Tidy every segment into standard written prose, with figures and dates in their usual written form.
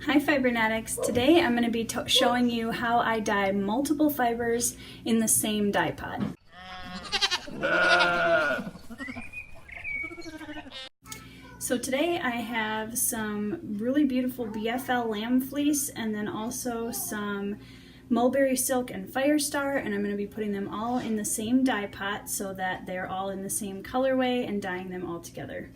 Hi Fibernatics! Today I'm going to be showing you how I dye multiple fibers in the same dye pot. So today I have some really beautiful BFL lamb fleece and then also some mulberry silk and firestar, and I'm going to be putting them all in the same dye pot so that they're all in the same colorway and dyeing them all together.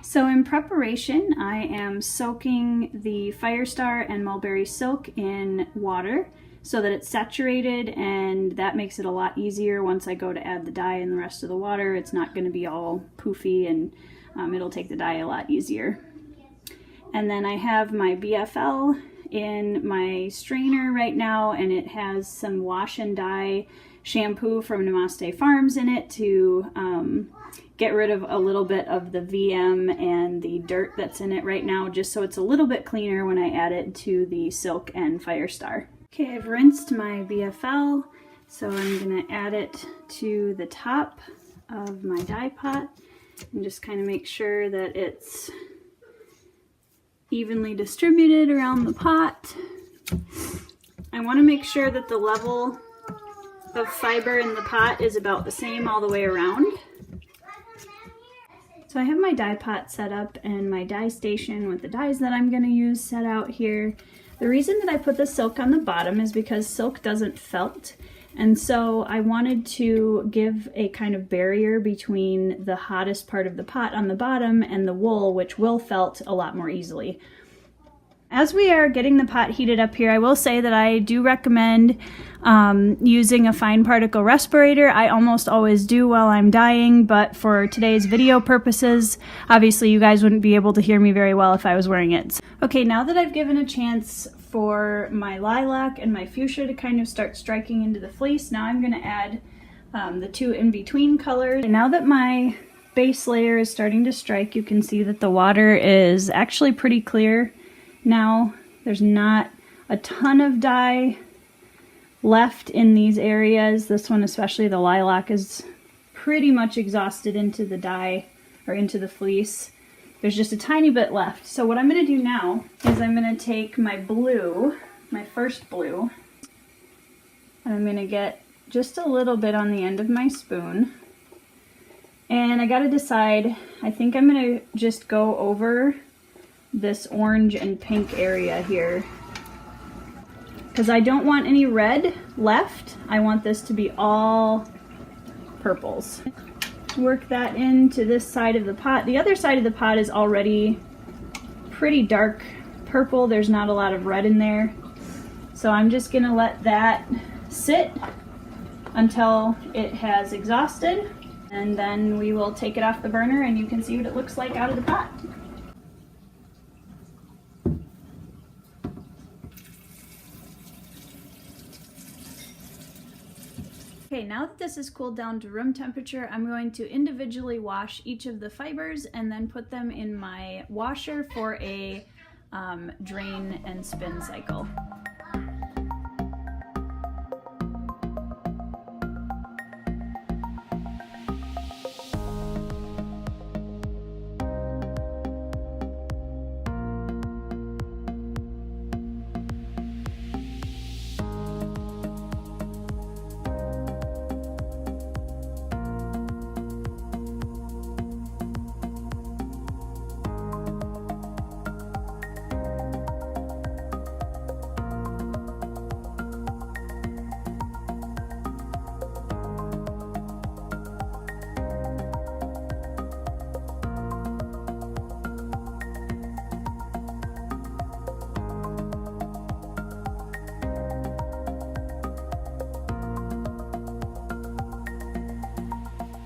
So in preparation, I am soaking the firestar and mulberry silk in water so that it's saturated, and that makes it a lot easier once I go to add the dye in the rest of the water. It's not going to be all poofy, and it'll take the dye a lot easier. And then I have my BFL in my strainer right now, and it has some wash and dye shampoo from Namaste Farms in it to get rid of a little bit of the VM and the dirt that's in it right now, just so it's a little bit cleaner when I add it to the silk and firestar. Okay, I've rinsed my BFL, so I'm going to add it to the top of my dye pot and just kind of make sure that it's evenly distributed around the pot. I want to make sure that the level of fiber in the pot is about the same all the way around. So I have my dye pot set up and my dye station with the dyes that I'm going to use set out here. The reason that I put the silk on the bottom is because silk doesn't felt, and so I wanted to give a kind of barrier between the hottest part of the pot on the bottom and the wool, which will felt a lot more easily. As we are getting the pot heated up here, I will say that I do recommend using a fine particle respirator. I almost always do while I'm dyeing, but for today's video purposes, obviously you guys wouldn't be able to hear me very well if I was wearing it. Okay, now that I've given a chance for my lilac and my fuchsia to kind of start striking into the fleece, now I'm going to add the two in-between colors. And now that my base layer is starting to strike, you can see that the water is actually pretty clear. Now, there's not a ton of dye left in these areas. This one, especially the lilac, is pretty much exhausted into the dye or into the fleece. There's just a tiny bit left. So what I'm going to do now is I'm going to take my blue, my first blue, and I'm going to get just a little bit on the end of my spoon. And I got to decide, I think I'm going to just go over this orange and pink area here, because I don't want any red left. I want this to be all purples. Work that into this side of the pot. The other side of the pot is already pretty dark purple. There's not a lot of red in there. So I'm just gonna let that sit until it has exhausted, and then we will take it off the burner and you can see what it looks like out of the pot. Okay, now that this is cooled down to room temperature, I'm going to individually wash each of the fibers and then put them in my washer for a drain and spin cycle.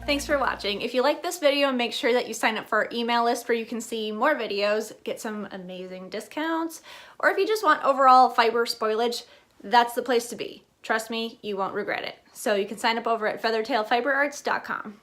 Thanks for watching. If you like this video, make sure that you sign up for our email list where you can see more videos, get some amazing discounts, or if you just want overall fiber spoilage, that's the place to be. Trust me, you won't regret it. So you can sign up over at feathertailfiberarts.com.